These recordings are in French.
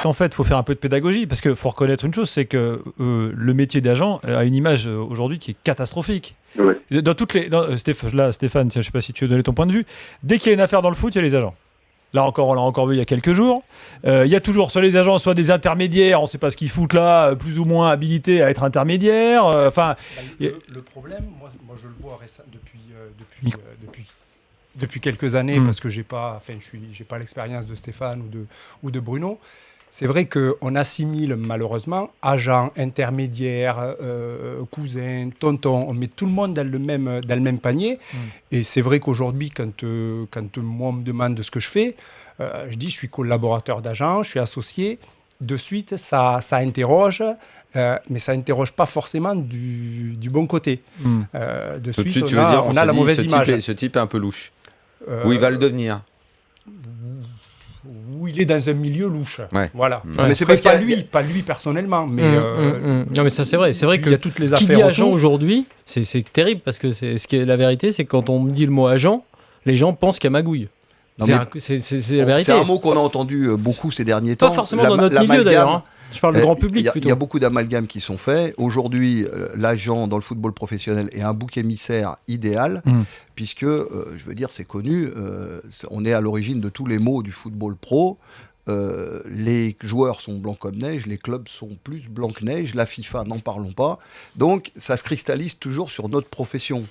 qu'en fait, il faut faire un peu de pédagogie, parce qu'il faut reconnaître une chose, c'est que le métier d'agent a une image aujourd'hui qui est catastrophique. Ouais. Dans toutes les, Stéphane, je ne sais pas si tu veux donner ton point de vue, dès qu'il y a une affaire dans le foot, il y a les agents. Là encore, on l'a encore vu il y a quelques jours. Il y a toujours soit les agents, soit des intermédiaires, on ne sait pas ce qu'ils foutent là, plus ou moins habilités à être intermédiaires. Le problème, moi je le vois depuis quelques années, parce que j'ai pas l'expérience de Stéphane ou de Bruno. C'est vrai qu'on assimile malheureusement agents, intermédiaires, cousins, tontons, on met tout le monde dans le même panier. Et c'est vrai qu'aujourd'hui, quand moi on me demande ce que je fais, je dis je suis collaborateur d'agent, je suis associé. De suite, ça interroge, mais ça interroge pas forcément du bon côté. De Tout de suite, suite, tu veux dire, on a la mauvaise image. Ce type est un peu louche. Ou il va le devenir. Où il est dans un milieu louche. Ouais. Voilà. Mais c'est Après, parce pas lui personnellement, mais Non, mais ça, c'est vrai. C'est vrai que il y a toutes les qui affaires dit agent autour. aujourd'hui, c'est terrible, parce que la vérité, c'est que quand on me dit le mot agent, les gens pensent qu'il y a magouille. Non, C'est la vérité. C'est un mot qu'on a entendu beaucoup ces derniers temps. Pas forcément dans notre milieu, d'ailleurs. Hein. Je parle du grand public, plutôt. Il y a beaucoup d'amalgames qui sont faits. Aujourd'hui, l'agent dans le football professionnel est un bouc émissaire idéal, puisque, je veux dire, c'est connu, on est à l'origine de tous les maux du football pro. Les joueurs sont blancs comme neige, les clubs sont plus blancs que neige, la FIFA, n'en parlons pas. Donc, ça se cristallise toujours sur notre profession.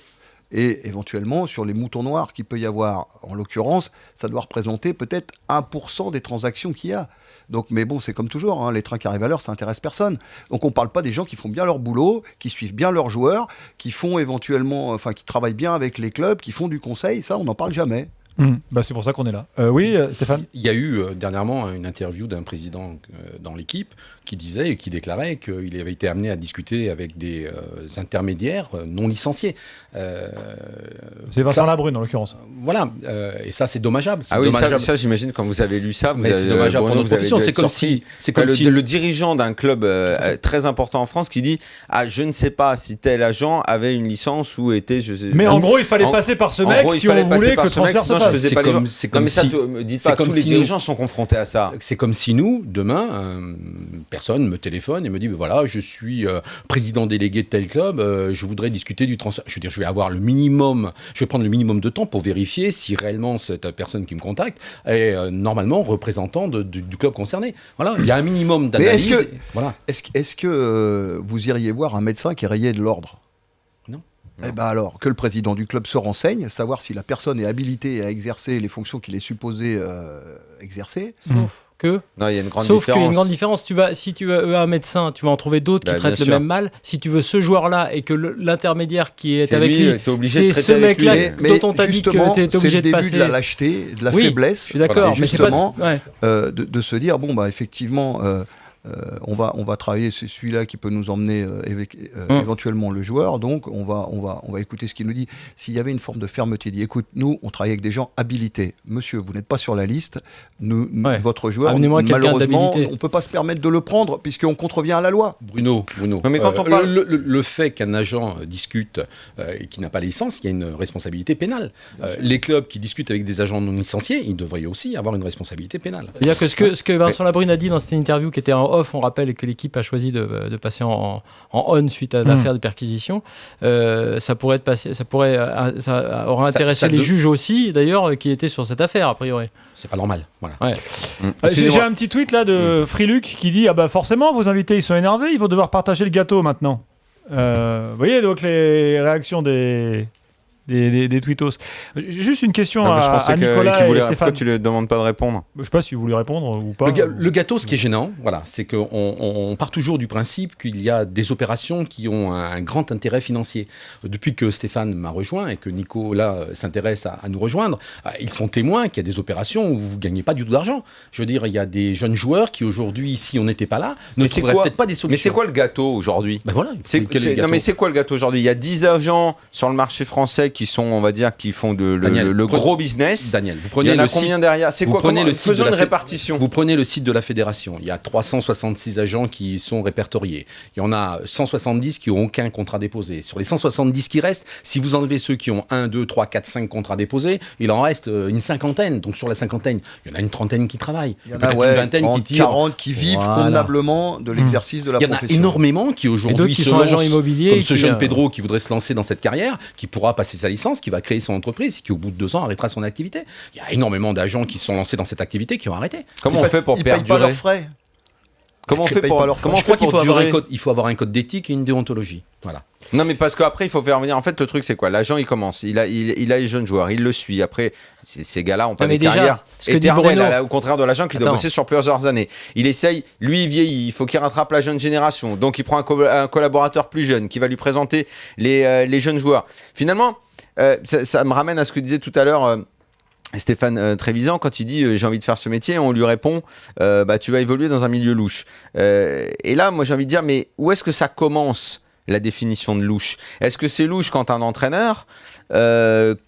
Et éventuellement, sur les moutons noirs qu'il peut y avoir, en l'occurrence, ça doit représenter peut-être 1% des transactions qu'il y a. Donc, mais bon, c'est comme toujours, hein, les trains qui arrivent à l'heure, ça intéresse personne. Donc on ne parle pas des gens qui font bien leur boulot, qui suivent bien leurs joueurs, qui font éventuellement, qui travaillent bien avec les clubs, qui font du conseil, ça on n'en parle jamais. C'est pour ça qu'on est là. Oui, Stéphane ? Il y a eu dernièrement une interview d'un président dans l'équipe qui disait et qui déclarait qu'il avait été amené à discuter avec des intermédiaires non licenciés. C'est Vincent Labrune en l'occurrence. Voilà, et ça c'est dommageable. Ah oui, ça j'imagine quand vous avez lu ça. Mais c'est dommageable pour notre profession. C'est comme si le dirigeant d'un club très important en France qui dit je ne sais pas si tel agent avait une licence ou était. Mais en gros, il fallait passer par ce mec si on voulait que le transfert se fasse. C'est comme ça, me dites pas, tous les dirigeants sont confrontés à ça. C'est comme si nous, demain, personne me téléphone et me dit voilà, je suis président délégué de tel club, je voudrais discuter du transfert. Je veux dire, je vais avoir le minimum, je vais prendre le minimum de temps pour vérifier si réellement cette personne qui me contacte est normalement représentant du club concerné. Voilà, il y a un minimum d'analyse. Est-ce que vous iriez voir un médecin qui est rayé de l'ordre ? Non. Eh bien alors, que le président du club se renseigne, savoir si la personne est habilitée à exercer les fonctions qu'il est supposé exercer. Sauf que... Non, il y a une grande Sauf différence. qu'il y a une grande différence. Si tu veux un médecin, tu vas en trouver d'autres qui traitent le même mal. Si tu veux ce joueur-là et que l'intermédiaire qui est avec lui, c'est ce mec-là dont on t'a dit que tu es obligé de passer... C'est le début de la lâcheté, de la faiblesse. Je suis d'accord, mais justement, de se dire, effectivement... on va travailler, c'est celui-là qui peut nous emmener éventuellement le joueur, donc on va écouter ce qu'il nous dit. S'il y avait une forme de fermeté, il dit écoute, nous on travaille avec des gens habilités, monsieur vous n'êtes pas sur la liste, votre joueur malheureusement on ne peut pas se permettre de le prendre puisqu'on contrevient à la loi. Bruno, non, mais quand on parle... le fait qu'un agent discute et qui n'a pas licence, il y a une responsabilité pénale. Les clubs qui discutent avec des agents non licenciés, ils devraient aussi avoir une responsabilité pénale. C'est-à-dire que ce que Vincent Labrune a dit dans cette interview qui était en off, on rappelle que l'équipe a choisi de passer en on suite à l'affaire de perquisition. Ça aura intéressé les juges aussi, d'ailleurs, qui étaient sur cette affaire, a priori. C'est pas normal, voilà. Ouais. J'ai un petit tweet là de Friluc qui dit forcément, vos invités ils sont énervés, ils vont devoir partager le gâteau maintenant. Vous voyez donc les réactions des tweetos. J'ai juste une question à Nicolas et Stéphane. Pourquoi tu ne lui demandes pas de répondre ? Je ne sais pas si vous voulez répondre ou pas. Le gâteau, ce qui est gênant, c'est qu'on part toujours du principe qu'il y a des opérations qui ont un grand intérêt financier. Depuis que Stéphane m'a rejoint et que Nicolas s'intéresse à nous rejoindre, ils sont témoins qu'il y a des opérations où vous ne gagnez pas du tout d'argent. Je veux dire, il y a des jeunes joueurs qui aujourd'hui, si on n'était pas là, ne trouveraient peut-être pas des solutions. Mais c'est quoi le gâteau aujourd'hui ? Voilà. Mais c'est quoi le gâteau aujourd'hui ? Il y a 10 agents sur le marché français qui sont, on va dire, qui font Daniel, le gros business. Daniel, vous prenez il y en a le combien site derrière? C'est quoi? Faisons une répartition. Vous prenez le site de la fédération. Il y a 366 agents qui sont répertoriés. Il y en a 170 qui n'ont aucun contrat déposé. Sur les 170 qui restent, si vous enlevez ceux qui ont 1, 2, 3, 4, 5 contrats déposés, il en reste une cinquantaine. Donc sur la cinquantaine, il y en a une trentaine qui travaillent. Il y en a peut-être une vingtaine 30, qui tirent. 40 qui vivent convenablement de l'exercice de la profession. Il y en a énormément qui aujourd'hui qui sont agents immobiliers. Comme ce jeune Pedro qui voudrait se lancer dans cette carrière, qui pourra passer sa licence, qui va créer son entreprise et qui au bout de 2 ans arrêtera son activité. Il y a énormément d'agents qui se sont lancés dans cette activité qui ont arrêté. Comment on fait pour perdurer? Ils payent pas leurs frais. Comment on fait pour Je crois qu'il faut avoir un code d'éthique et une déontologie. Voilà. Non, mais parce qu'après, il faut faire venir. En fait, le truc, c'est quoi? L'agent, il commence. Il a les jeunes joueurs. Il le suit. Après, ces gars-là ont pas des carrières éternelles, au contraire de l'agent qui doit bosser sur plusieurs années. Il essaye. Lui, il vieillit. Il faut qu'il rattrape la jeune génération. Donc, il prend un collaborateur plus jeune qui va lui présenter les jeunes joueurs. Finalement, ça me ramène à ce que disait tout à l'heure Stéphane Trévisan, quand il dit j'ai envie de faire ce métier, on lui répond tu vas évoluer dans un milieu louche. Et là, moi, j'ai envie de dire, mais où est-ce que ça commence? La définition de louche. Est-ce que c'est louche quand un entraîneur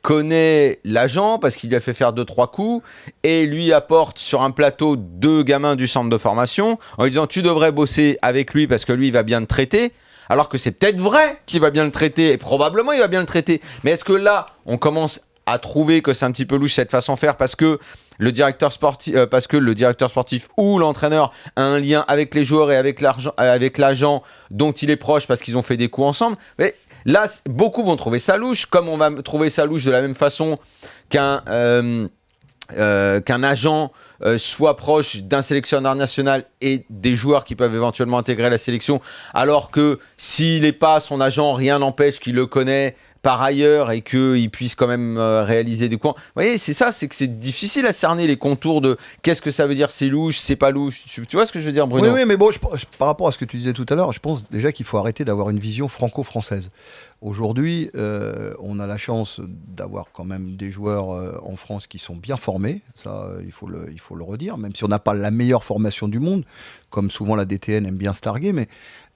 connaît l'agent parce qu'il lui a fait faire 2-3 coups et lui apporte sur un plateau 2 gamins du centre de formation en lui disant tu devrais bosser avec lui parce que lui il va bien te traiter, alors que c'est peut-être vrai qu'il va bien le traiter et probablement il va bien le traiter. Mais est-ce que là on commence à trouver que c'est un petit peu louche cette façon de faire parce que le directeur sportif ou l'entraîneur a un lien avec les joueurs et avec l'agent dont il est proche parce qu'ils ont fait des coups ensemble? Mais là, beaucoup vont trouver ça louche, comme on va trouver ça louche de la même façon qu'un agent soit proche d'un sélectionneur national et des joueurs qui peuvent éventuellement intégrer la sélection, alors que s'il n'est pas son agent, rien n'empêche qu'il le connaît par ailleurs et qu'il puisse quand même réaliser des coups. Vous voyez, c'est ça, c'est que c'est difficile à cerner les contours de qu'est-ce que ça veut dire, c'est louche, c'est pas louche. Tu vois ce que je veux dire, Bruno? Oui, mais bon, par rapport à ce que tu disais tout à l'heure, je pense déjà qu'il faut arrêter d'avoir une vision franco-française. Aujourd'hui, on a la chance d'avoir quand même des joueurs en France qui sont bien formés, ça il faut le redire, même si on n'a pas la meilleure formation du monde, comme souvent la DTN aime bien se targuer,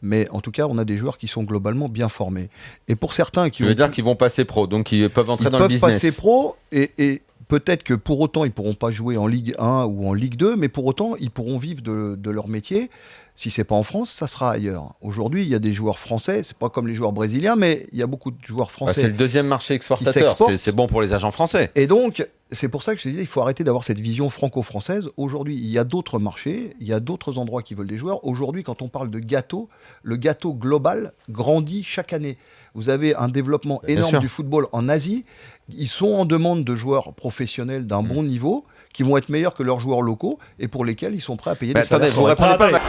mais en tout cas, on a des joueurs qui sont globalement bien formés. Et pour certains qui... Tu veux dire qu'ils vont passer pro, donc ils peuvent entrer dans le business. Ils peuvent passer pro et peut-être que pour autant, ils ne pourront pas jouer en Ligue 1 ou en Ligue 2, mais pour autant, ils pourront vivre de leur métier. Si ce n'est pas en France, ça sera ailleurs. Aujourd'hui, il y a des joueurs français, ce n'est pas comme les joueurs brésiliens, mais il y a beaucoup de joueurs français. C'est le deuxième marché exportateur, c'est bon pour les agents français. Et donc, c'est pour ça que je te disais, il faut arrêter d'avoir cette vision franco-française. Aujourd'hui, il y a d'autres marchés, il y a d'autres endroits qui veulent des joueurs. Aujourd'hui, quand on parle de gâteau, le gâteau global grandit chaque année. Vous avez un développement énorme du football en Asie. Ils sont en demande de joueurs professionnels d'un bon niveau, qui vont être meilleurs que leurs joueurs locaux et pour lesquels ils sont prêts à payer des salaires. Attendez, vous répondez pas.